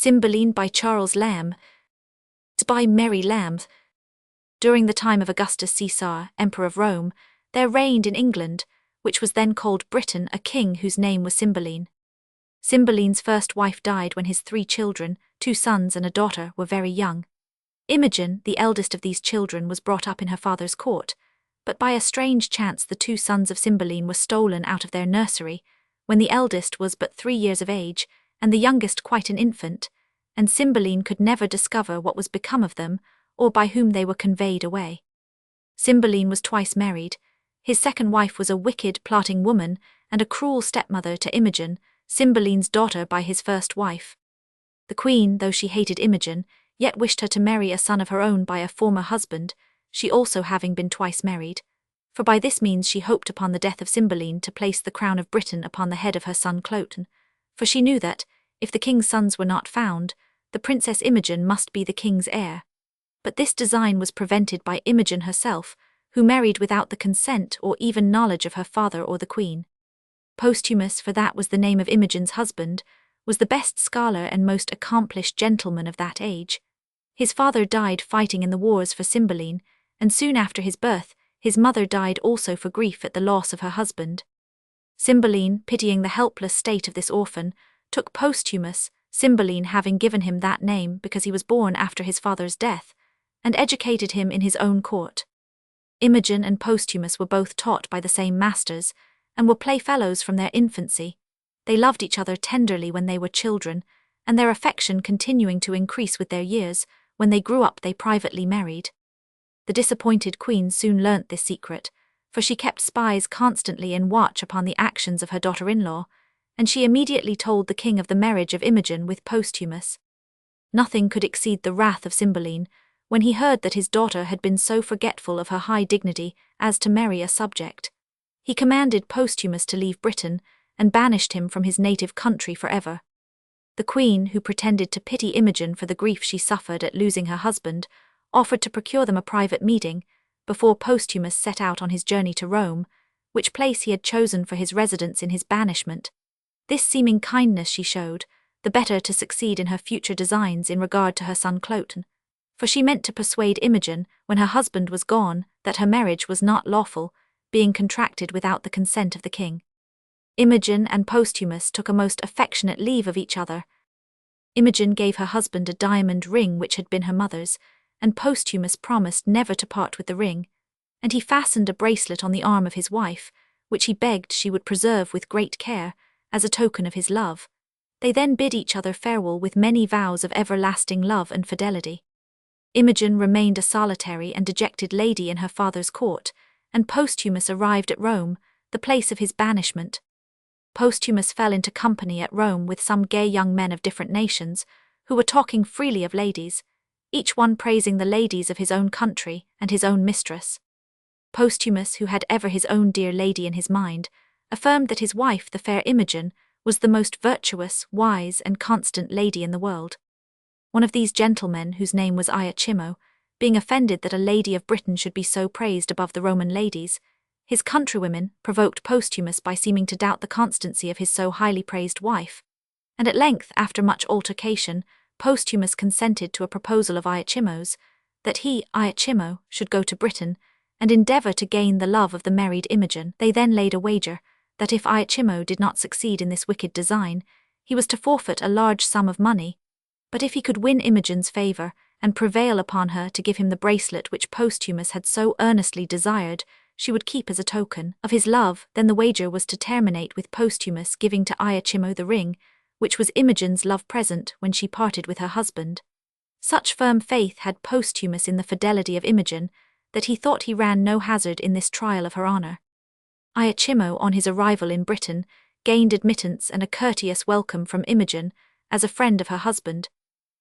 Cymbeline by Charles Lamb. By Mary Lamb. During the time of Augustus Caesar, Emperor of Rome, there reigned in England, which was then called Britain, a king whose name was Cymbeline. Cymbeline's first wife died when his 3 children, 2 sons and a daughter, were very young. Imogen, the eldest of these children, was brought up in her father's court, but by a strange chance the 2 sons of Cymbeline were stolen out of their nursery, when the eldest was but 3 years of age, and the youngest quite an infant, and Cymbeline could never discover what was become of them, or by whom they were conveyed away. Cymbeline was twice married. His second wife was a wicked, plotting woman, and a cruel stepmother to Imogen, Cymbeline's daughter by his first wife. The queen, though she hated Imogen, yet wished her to marry a son of her own by a former husband, she also having been twice married, for by this means she hoped upon the death of Cymbeline to place the crown of Britain upon the head of her son Cloten, for she knew that, if the king's sons were not found, the Princess Imogen must be the king's heir. But this design was prevented by Imogen herself, who married without the consent or even knowledge of her father or the queen. Posthumus, for that was the name of Imogen's husband, was the best scholar and most accomplished gentleman of that age. His father died fighting in the wars for Cymbeline, and soon after his birth, his mother died also for grief at the loss of her husband. Cymbeline, pitying the helpless state of this orphan, took Posthumus, Cymbeline having given him that name because he was born after his father's death, and educated him in his own court. Imogen and Posthumus were both taught by the same masters, and were playfellows from their infancy. They loved each other tenderly when they were children, and their affection continuing to increase with their years, when they grew up they privately married. The disappointed queen soon learnt this secret, for she kept spies constantly in watch upon the actions of her daughter-in-law, and she immediately told the king of the marriage of Imogen with Posthumus. Nothing could exceed the wrath of Cymbeline, when he heard that his daughter had been so forgetful of her high dignity as to marry a subject. He commanded Posthumus to leave Britain, and banished him from his native country forever. The queen, who pretended to pity Imogen for the grief she suffered at losing her husband, offered to procure them a private meeting, before Posthumus set out on his journey to Rome, which place he had chosen for his residence in his banishment. This seeming kindness she showed, the better to succeed in her future designs in regard to her son Cloten, for she meant to persuade Imogen, when her husband was gone, that her marriage was not lawful, being contracted without the consent of the king. Imogen and Posthumus took a most affectionate leave of each other. Imogen gave her husband a diamond ring which had been her mother's, and Posthumus promised never to part with the ring, and he fastened a bracelet on the arm of his wife, which he begged she would preserve with great care, as a token of his love. They then bid each other farewell with many vows of everlasting love and fidelity. Imogen remained a solitary and dejected lady in her father's court, and Posthumus arrived at Rome, the place of his banishment. Posthumus fell into company at Rome with some gay young men of different nations, who were talking freely of ladies, each one praising the ladies of his own country and his own mistress. Posthumus, who had ever his own dear lady in his mind, affirmed that his wife, the fair Imogen, was the most virtuous, wise, and constant lady in the world. One of these gentlemen, whose name was Iachimo, being offended that a lady of Britain should be so praised above the Roman ladies, his countrywomen provoked Posthumus by seeming to doubt the constancy of his so highly praised wife, and at length, after much altercation, Posthumus consented to a proposal of Iachimo's, that he, Iachimo, should go to Britain, and endeavour to gain the love of the married Imogen. They then laid a wager, that if Iachimo did not succeed in this wicked design, he was to forfeit a large sum of money, but if he could win Imogen's favour, and prevail upon her to give him the bracelet which Posthumus had so earnestly desired, she would keep as a token of his love, then the wager was to terminate with Posthumus giving to Iachimo the ring, which was Imogen's love present when she parted with her husband. Such firm faith had Posthumus in the fidelity of Imogen, that he thought he ran no hazard in this trial of her honour. Iachimo, on his arrival in Britain, gained admittance and a courteous welcome from Imogen, as a friend of her husband,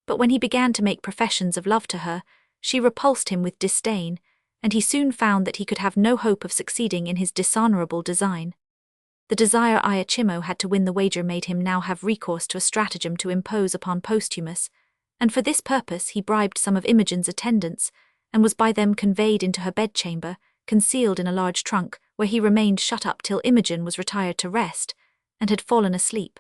but when he began to make professions of love to her, she repulsed him with disdain, and he soon found that he could have no hope of succeeding in his dishonourable design. The desire Iachimo had to win the wager made him now have recourse to a stratagem to impose upon Posthumus, and for this purpose he bribed some of Imogen's attendants, and was by them conveyed into her bedchamber, concealed in a large trunk, where he remained shut up till Imogen was retired to rest, and had fallen asleep,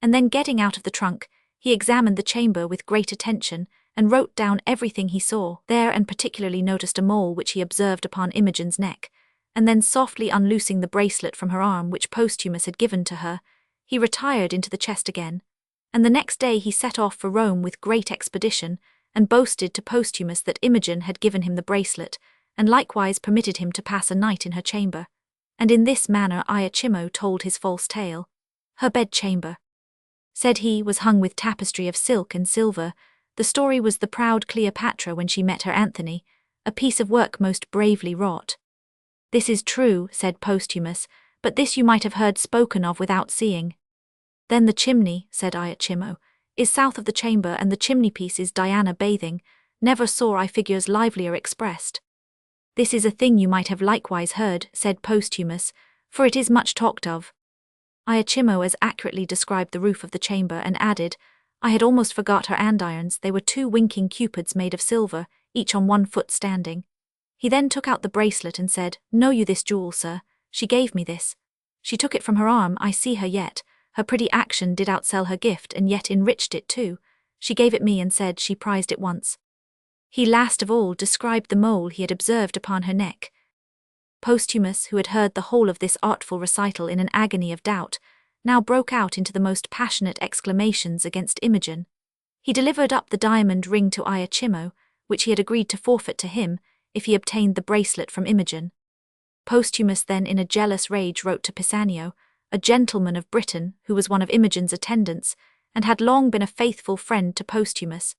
and then getting out of the trunk, he examined the chamber with great attention, and wrote down everything he saw there, and particularly noticed a mole which he observed upon Imogen's neck, and then softly unloosing the bracelet from her arm which Posthumus had given to her, he retired into the chest again, and the next day he set off for Rome with great expedition, and boasted to Posthumus that Imogen had given him the bracelet, and likewise permitted him to pass a night in her chamber. And in this manner Iachimo told his false tale. Her bedchamber, said he, was hung with tapestry of silk and silver. The story was the proud Cleopatra when she met her Anthony, a piece of work most bravely wrought. This is true, said Posthumus, but this you might have heard spoken of without seeing. Then the chimney, said Iachimo, is south of the chamber, and the chimney-piece is Diana bathing. Never saw I figures livelier expressed. This is a thing you might have likewise heard, said Posthumus, for it is much talked of. Iachimo as accurately described the roof of the chamber, and added, I had almost forgot her andirons. They were 2 winking cupids made of silver, each on 1 foot standing. He then took out the bracelet and said, Know you this jewel, sir? She gave me this. She took it from her arm, I see her yet. Her pretty action did outsell her gift, and yet enriched it too. She gave it me and said she prized it once. He last of all described the mole he had observed upon her neck. Posthumus, who had heard the whole of this artful recital in an agony of doubt, now broke out into the most passionate exclamations against Imogen. He delivered up the diamond ring to Iachimo, which he had agreed to forfeit to him if he obtained the bracelet from Imogen. Posthumus then in a jealous rage wrote to Pisanio, a gentleman of Britain who was one of Imogen's attendants, and had long been a faithful friend to Posthumus,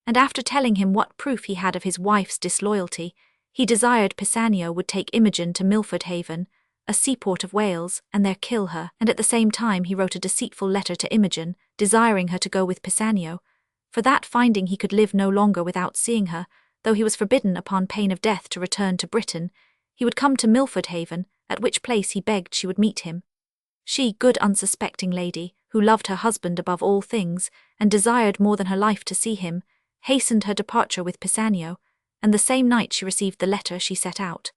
and after telling him what proof he had of his wife's disloyalty, he desired Pisanio would take Imogen to Milford Haven, a seaport of Wales, and there kill her, and at the same time he wrote a deceitful letter to Imogen, desiring her to go with Pisanio, for that finding he could live no longer without seeing her, though he was forbidden upon pain of death to return to Britain, he would come to Milford Haven, at which place he begged she would meet him. She, good unsuspecting lady, who loved her husband above all things, and desired more than her life to see him, hastened her departure with Pisanio, and the same night she received the letter she set out.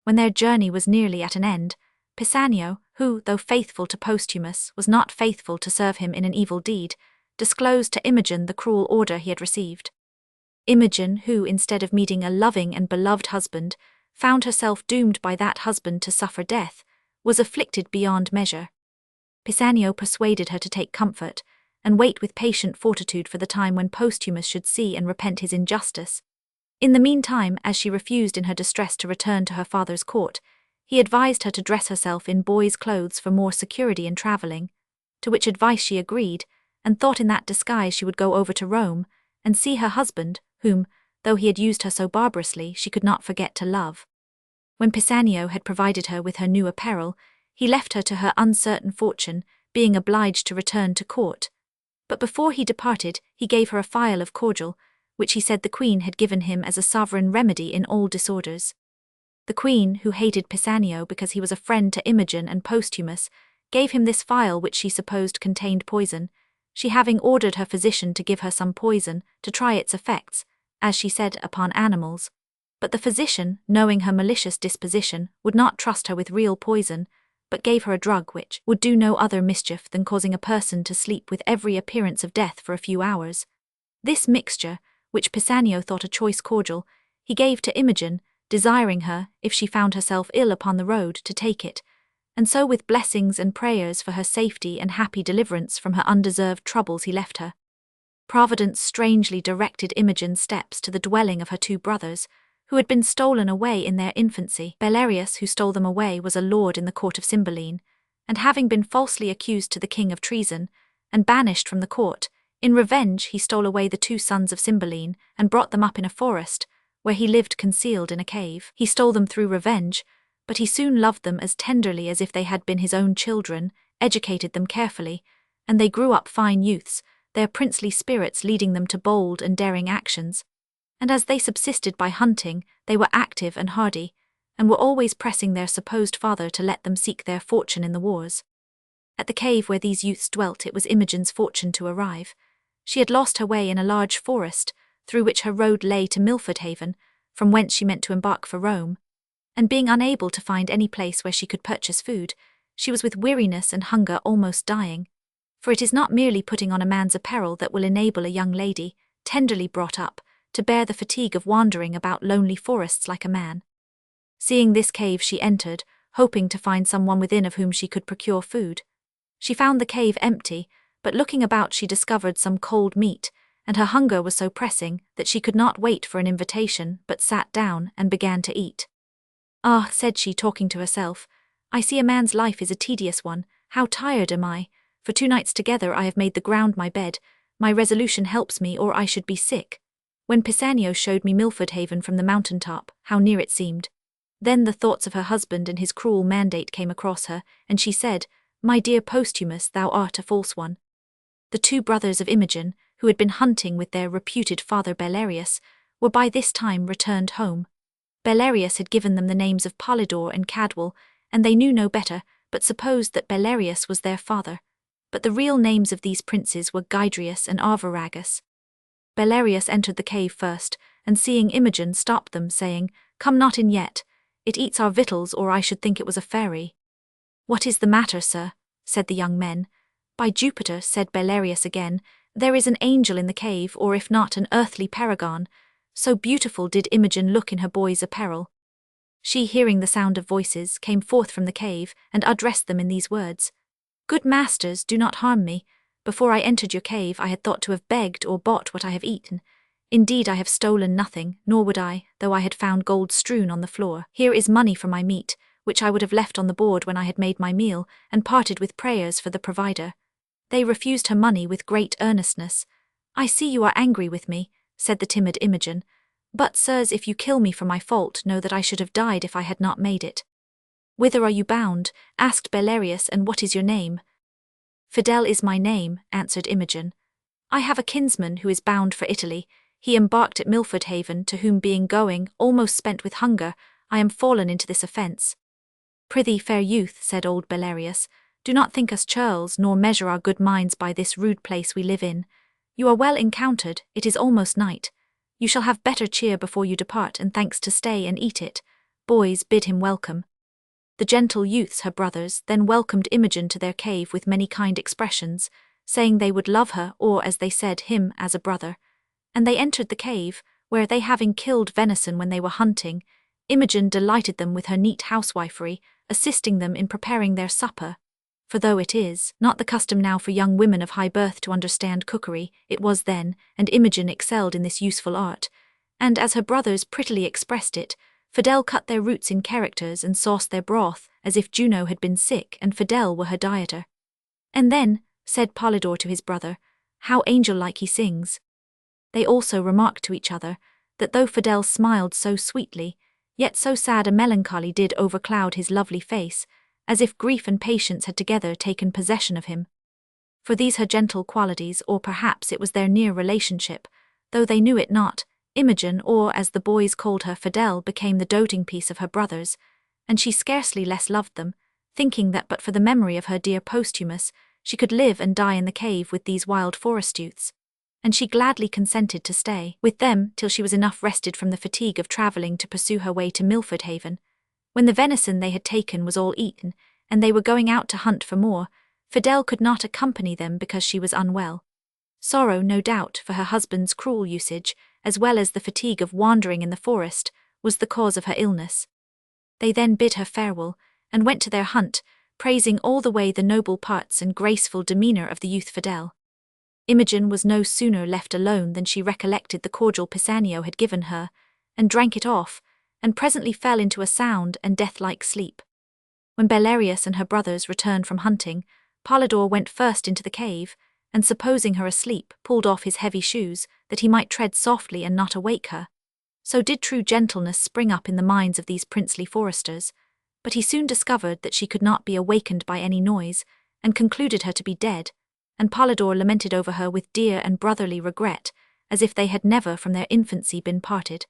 When their journey was nearly at an end, Pisanio, who, though faithful to Posthumus, was not faithful to serve him in an evil deed, disclosed to Imogen the cruel order he had received. Imogen, who, instead of meeting a loving and beloved husband, found herself doomed by that husband to suffer death, was afflicted beyond measure. Pisanio persuaded her to take comfort, and wait with patient fortitude for the time when Posthumus should see and repent his injustice. In the meantime, as she refused in her distress to return to her father's court, he advised her to dress herself in boy's clothes for more security in travelling, to which advice she agreed, and thought in that disguise she would go over to Rome, and see her husband, whom, though he had used her so barbarously, she could not forget to love. When Pisanio had provided her with her new apparel, he left her to her uncertain fortune, being obliged to return to court. But before he departed, he gave her a phial of cordial, which he said the queen had given him as a sovereign remedy in all disorders. The queen, who hated Pisanio because he was a friend to Imogen and Posthumus, gave him this phial which she supposed contained poison, she having ordered her physician to give her some poison, to try its effects, as she said, upon animals. But the physician, knowing her malicious disposition, would not trust her with real poison, but gave her a drug which would do no other mischief than causing a person to sleep with every appearance of death for a few hours. This mixture, which Pisanio thought a choice cordial, he gave to Imogen, desiring her, if she found herself ill upon the road, to take it, and so with blessings and prayers for her safety and happy deliverance from her undeserved troubles he left her. Providence strangely directed Imogen's steps to the dwelling of her 2 brothers, who had been stolen away in their infancy. Belarius, who stole them away, was a lord in the court of Cymbeline, and having been falsely accused to the king of treason, and banished from the court, in revenge he stole away the 2 sons of Cymbeline, and brought them up in a forest, where he lived concealed in a cave. He stole them through revenge, but he soon loved them as tenderly as if they had been his own children, educated them carefully, and they grew up fine youths, their princely spirits leading them to bold and daring actions. And as they subsisted by hunting, they were active and hardy, and were always pressing their supposed father to let them seek their fortune in the wars. At the cave where these youths dwelt it was Imogen's fortune to arrive. She had lost her way in a large forest, through which her road lay to Milford Haven, from whence she meant to embark for Rome, and being unable to find any place where she could purchase food, she was with weariness and hunger almost dying. For it is not merely putting on a man's apparel that will enable a young lady, tenderly brought up, to bear the fatigue of wandering about lonely forests like a man. Seeing this cave she entered, hoping to find someone within of whom she could procure food. She found the cave empty, but looking about she discovered some cold meat, and her hunger was so pressing that she could not wait for an invitation but sat down and began to eat. "Ah," said she, talking to herself, "I see a man's life is a tedious one. How tired am I! For 2 nights together I have made the ground my bed. My resolution helps me, or I should be sick. When Pisanio showed me Milford Haven from the mountain top, how near it seemed." Then the thoughts of her husband and his cruel mandate came across her, and she said, "My dear Posthumus, thou art a false one." The 2 brothers of Imogen, who had been hunting with their reputed father Belarius, were by this time returned home. Belarius had given them the names of Polydore and Cadwal, and they knew no better, but supposed that Belarius was their father. But the real names of these princes were Gydrius and Arviragus. Belarius entered the cave first, and seeing Imogen stopped them, saying, "Come not in yet. It eats our victuals, or I should think it was a fairy." "What is the matter, sir?" said the young men. "By Jupiter," said Belarius again, "there is an angel in the cave, or if not, an earthly paragon." So beautiful did Imogen look in her boy's apparel. She, hearing the sound of voices, came forth from the cave, and addressed them in these words: "Good masters, do not harm me. Before I entered your cave I had thought to have begged or bought what I have eaten. Indeed I have stolen nothing, nor would I, though I had found gold strewn on the floor. Here is money for my meat, which I would have left on the board when I had made my meal, and parted with prayers for the provider." They refused her money with great earnestness. "I see you are angry with me," said the timid Imogen. "But, sirs, if you kill me for my fault, know that I should have died if I had not made it." "Whither are you bound?" asked Belarius, "and what is your name?" "Fidel is my name," answered Imogen. "I have a kinsman who is bound for Italy. He embarked at Milford Haven, to whom being going, almost spent with hunger, I am fallen into this offence." "Prithee, fair youth," said old Belarius, "do not think us churls, nor measure our good minds by this rude place we live in. You are well encountered, it is almost night. You shall have better cheer before you depart, and thanks to stay and eat it. Boys, bid him welcome." The gentle youths, her brothers, then welcomed Imogen to their cave with many kind expressions, saying they would love her, or, as they said, him as a brother. And they entered the cave, where they having killed venison when they were hunting, Imogen delighted them with her neat housewifery, assisting them in preparing their supper. For though it is not the custom now for young women of high birth to understand cookery, it was then, and Imogen excelled in this useful art. And as her brothers prettily expressed it, Fidel cut their roots in characters and sauced their broth, as if Juno had been sick and Fidel were her dieter. "And then," said Polydore to his brother, "how angel-like he sings." They also remarked to each other, that though Fidel smiled so sweetly, yet so sad a melancholy did overcloud his lovely face, as if grief and patience had together taken possession of him. For these her gentle qualities, or perhaps it was their near relationship, though they knew it not, Imogen, or as the boys called her, Fidel, became the doting piece of her brothers, and she scarcely less loved them, thinking that but for the memory of her dear Posthumus, she could live and die in the cave with these wild forest youths. And she gladly consented to stay with them till she was enough rested from the fatigue of travelling to pursue her way to Milford Haven. When the venison they had taken was all eaten, and they were going out to hunt for more, Fidel could not accompany them because she was unwell. Sorrow, no doubt, for her husband's cruel usage, as well as the fatigue of wandering in the forest, was the cause of her illness. They then bid her farewell, and went to their hunt, praising all the way the noble parts and graceful demeanour of the youth Fidel. Imogen was no sooner left alone than she recollected the cordial Pisanio had given her, and drank it off, and presently fell into a sound and death-like sleep. When Belarius and her brothers returned from hunting, Polydore went first into the cave, and supposing her asleep, pulled off his heavy shoes, that he might tread softly and not awake her. So did true gentleness spring up in the minds of these princely foresters, but he soon discovered that she could not be awakened by any noise, and concluded her to be dead, and Polydore lamented over her with dear and brotherly regret, as if they had never from their infancy been parted.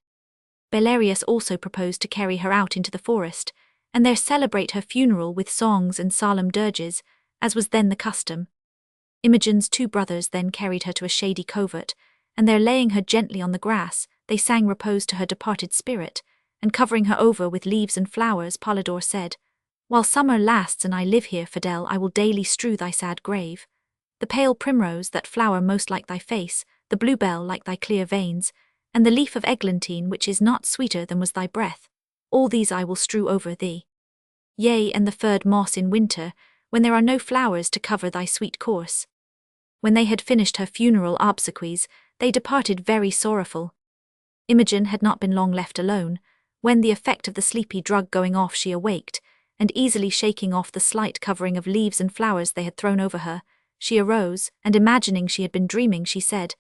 Belarius also proposed to carry her out into the forest, and there celebrate her funeral with songs and solemn dirges, as was then the custom. Imogen's 2 brothers then carried her to a shady covert, and there laying her gently on the grass, they sang repose to her departed spirit, and covering her over with leaves and flowers, Polydore said, "While summer lasts and I live here, Fidel, I will daily strew thy sad grave. the pale primrose that flower most like thy face, the bluebell like thy clear veins, and the leaf of eglantine which is not sweeter than was thy breath, all these I will strew over thee. Yea, and the furred moss in winter, when there are no flowers to cover thy sweet course. When they had finished her funeral obsequies, they departed very sorrowful. Imogen had not been long left alone, when the effect of the sleepy drug going off she awaked, and easily shaking off the slight covering of leaves and flowers they had thrown over her, she arose, and imagining she had been dreaming, she said,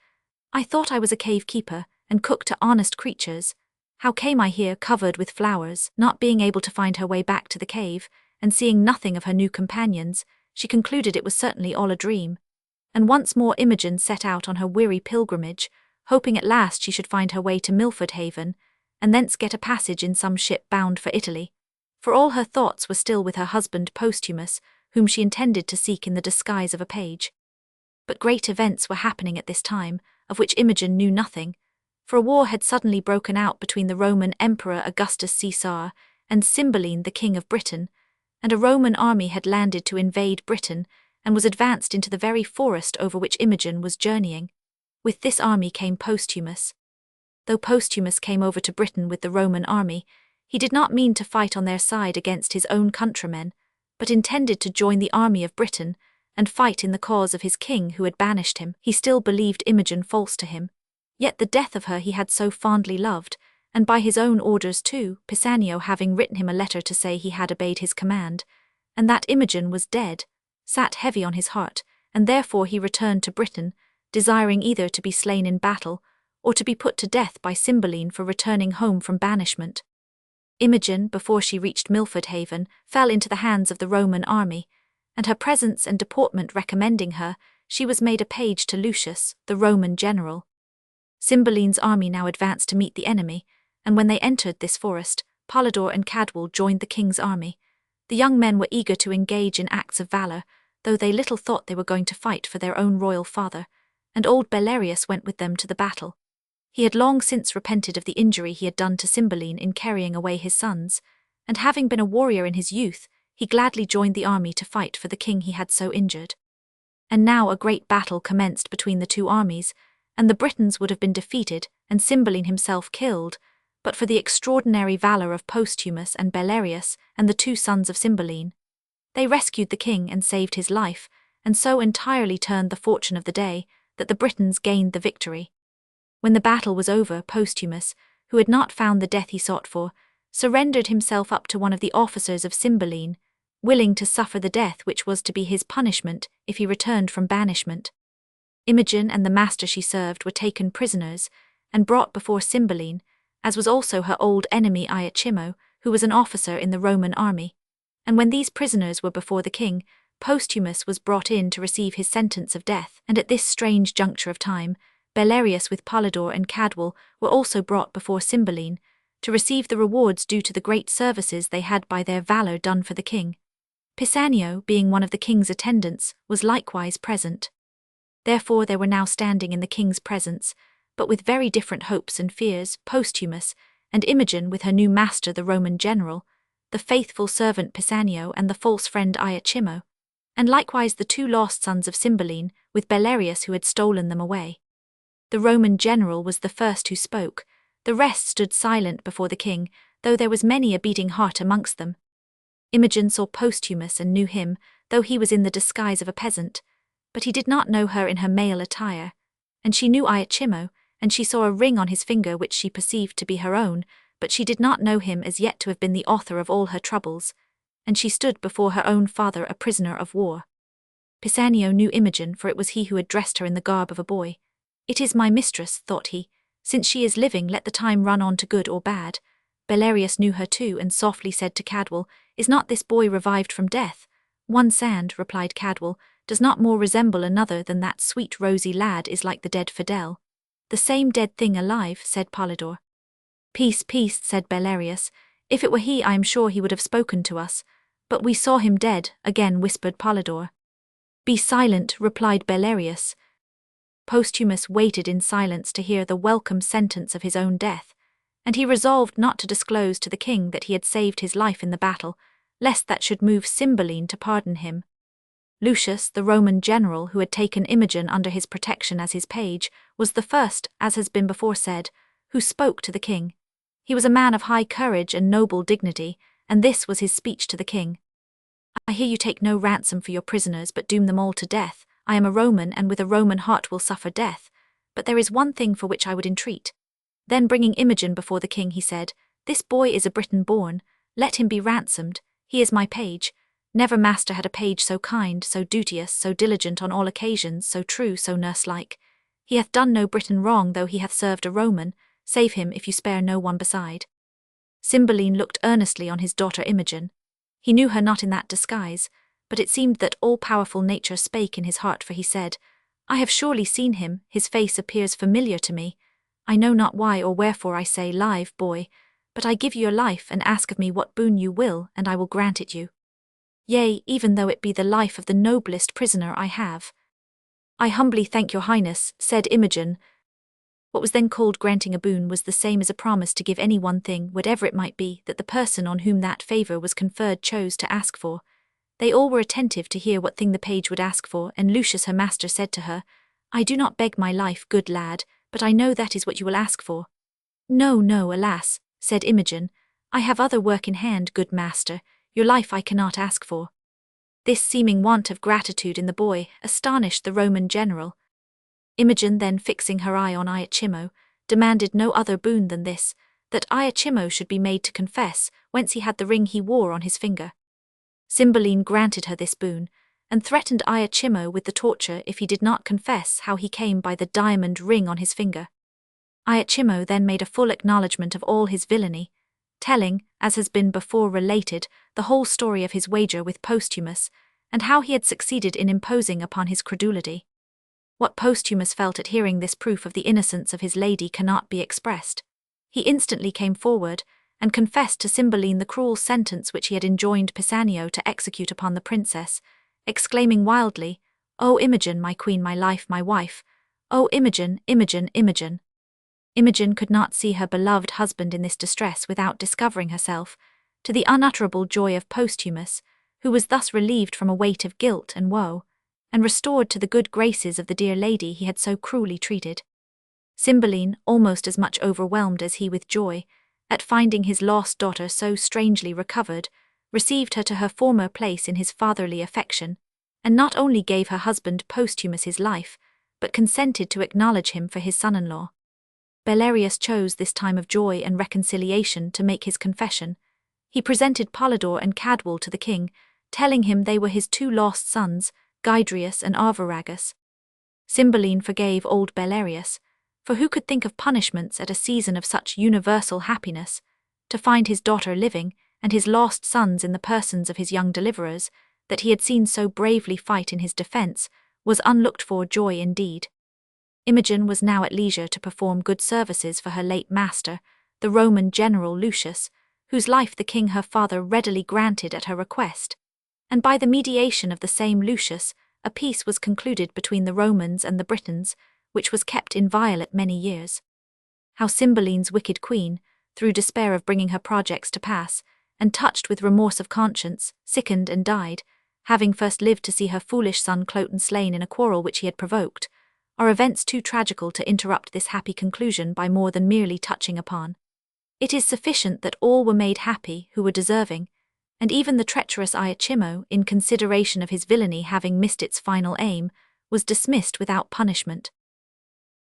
I thought I was a cave keeper, and cook to honest creatures. How came I here covered with flowers? Not being able to find her way back to the cave, and seeing nothing of her new companions, she concluded it was certainly all a dream. And once more Imogen set out on her weary pilgrimage, hoping at last she should find her way to Milford Haven, and thence get a passage in some ship bound for Italy. For all her thoughts were still with her husband Posthumus, whom she intended to seek in the disguise of a page. But great events were happening at this time, of which Imogen knew nothing, for a war had suddenly broken out between the Roman Emperor Augustus Caesar and Cymbeline the King of Britain, and a Roman army had landed to invade Britain, and was advanced into the very forest over which Imogen was journeying. With this army came Posthumus. Though Posthumus came over to Britain with the Roman army, he did not mean to fight on their side against his own countrymen, but intended to join the army of Britain, and fight in the cause of his king who had banished him. He still believed Imogen false to him, yet the death of her he had so fondly loved, and by his own orders too, Pisanio having written him a letter to say he had obeyed his command, and that Imogen was dead, sat heavy on his heart, and therefore he returned to Britain, desiring either to be slain in battle, or to be put to death by Cymbeline for returning home from banishment. Imogen, before she reached Milford Haven, fell into the hands of the Roman army, and her presence and deportment recommending her, she was made a page to Lucius, the Roman general. Cymbeline's army now advanced to meet the enemy, and when they entered this forest, Polydore and Cadwal joined the king's army. The young men were eager to engage in acts of valor, though they little thought they were going to fight for their own royal father, and old Belarius went with them to the battle. He had long since repented of the injury he had done to Cymbeline in carrying away his sons, and having been a warrior in his youth, he gladly joined the army to fight for the king he had so injured. And now a great battle commenced between the two armies, and the Britons would have been defeated and Cymbeline himself killed, but for the extraordinary valor of Posthumus and Belarius and the two sons of Cymbeline. They rescued the king and saved his life, and so entirely turned the fortune of the day that the Britons gained the victory. When the battle was over, Posthumus, who had not found the death he sought for, surrendered himself up to one of the officers of Cymbeline, willing to suffer the death which was to be his punishment if he returned from banishment. Imogen and the master she served were taken prisoners and brought before Cymbeline, as was also her old enemy Iachimo, who was an officer in the Roman army. And when these prisoners were before the king, Posthumus was brought in to receive his sentence of death, and at this strange juncture of time, Belarius with Polydore and Cadwal were also brought before Cymbeline, to receive the rewards due to the great services they had by their valor done for the king. Pisanio, being one of the king's attendants, was likewise present. Therefore they were now standing in the king's presence, but with very different hopes and fears, Posthumus, and Imogen with her new master the Roman general, the faithful servant Pisanio and the false friend Iachimo, and likewise the two lost sons of Cymbeline, with Belarius who had stolen them away. The Roman general was the first who spoke, the rest stood silent before the king, though there was many a beating heart amongst them. Imogen saw Posthumus and knew him, though he was in the disguise of a peasant, but he did not know her in her male attire, and she knew Iachimo, and she saw a ring on his finger which she perceived to be her own, but she did not know him as yet to have been the author of all her troubles, and she stood before her own father a prisoner of war. Pisanio knew Imogen, for it was he who had dressed her in the garb of a boy. It is my mistress, thought he. Since she is living, let the time run on to good or bad. Belarius knew her too, and softly said to Cadwal, Is not this boy revived from death? One sand, replied Cadwal, does not more resemble another than that sweet rosy lad is like the dead Fidel. The same dead thing alive, said Polydore. Peace, peace, said Belarius. If it were he, I am sure he would have spoken to us. But we saw him dead, again whispered Polydore. Be silent, replied Belarius. Posthumus waited in silence to hear the welcome sentence of his own death, and he resolved not to disclose to the king that he had saved his life in the battle, lest that should move Cymbeline to pardon him. Lucius, the Roman general who had taken Imogen under his protection as his page, was the first, as has been before said, who spoke to the king. He was a man of high courage and noble dignity, and this was his speech to the king. I hear you take no ransom for your prisoners, but doom them all to death. I am a Roman, and with a Roman heart will suffer death. But there is one thing for which I would entreat. Then bringing Imogen before the king, he said, This boy is a Briton born, let him be ransomed, he is my page. Never master had a page so kind, so duteous, so diligent on all occasions, so true, so nurse-like. He hath done no Briton wrong, though he hath served a Roman. Save him, if you spare no one beside. Cymbeline looked earnestly on his daughter Imogen. He knew her not in that disguise, but it seemed that all-powerful nature spake in his heart, for he said, I have surely seen him, his face appears familiar to me. I know not why or wherefore I say, Live, boy, but I give you your life, and ask of me what boon you will, and I will grant it you. Yea, even though it be the life of the noblest prisoner I have. I humbly thank your highness, said Imogen. What was then called granting a boon was the same as a promise to give any one thing, whatever it might be, that the person on whom that favour was conferred chose to ask for. They all were attentive to hear what thing the page would ask for, and Lucius her master said to her, I do not beg my life, good lad, but I know that is what you will ask for. No, no, alas, said Imogen, I have other work in hand, good master, your life I cannot ask for. This seeming want of gratitude in the boy astonished the Roman general. Imogen then, fixing her eye on Iachimo, demanded no other boon than this, that Iachimo should be made to confess whence he had the ring he wore on his finger. Cymbeline granted her this boon, and threatened Iachimo with the torture if he did not confess how he came by the diamond ring on his finger. Iachimo then made a full acknowledgment of all his villainy, telling, as has been before related, the whole story of his wager with Posthumus, and how he had succeeded in imposing upon his credulity. What Posthumus felt at hearing this proof of the innocence of his lady cannot be expressed. He instantly came forward, and confessed to Cymbeline the cruel sentence which he had enjoined Pisanio to execute upon the princess, exclaiming wildly, O Imogen, my queen, my life, my wife! O Imogen, Imogen, Imogen! Imogen could not see her beloved husband in this distress without discovering herself, to the unutterable joy of Posthumus, who was thus relieved from a weight of guilt and woe, and restored to the good graces of the dear lady he had so cruelly treated. Cymbeline, almost as much overwhelmed as he with joy, at finding his lost daughter so strangely recovered, received her to her former place in his fatherly affection, and not only gave her husband Posthumus his life, but consented to acknowledge him for his son-in-law. Belarius chose this time of joy and reconciliation to make his confession. He presented Polydore and Cadwal to the king, telling him they were his two lost sons, Gydrius and Arviragus. Cymbeline forgave old Belarius, for who could think of punishments at a season of such universal happiness? To find his daughter living, and his lost sons in the persons of his young deliverers, that he had seen so bravely fight in his defence, was unlooked-for joy indeed. Imogen was now at leisure to perform good services for her late master, the Roman general Lucius, whose life the king her father readily granted at her request, and by the mediation of the same Lucius, a peace was concluded between the Romans and the Britons, which was kept inviolate many years. How Cymbeline's wicked queen, through despair of bringing her projects to pass, and touched with remorse of conscience, sickened and died, having first lived to see her foolish son Cloten slain in a quarrel which he had provoked, are events too tragical to interrupt this happy conclusion by more than merely touching upon. It is sufficient that all were made happy who were deserving, and even the treacherous Iachimo, in consideration of his villainy having missed its final aim, was dismissed without punishment.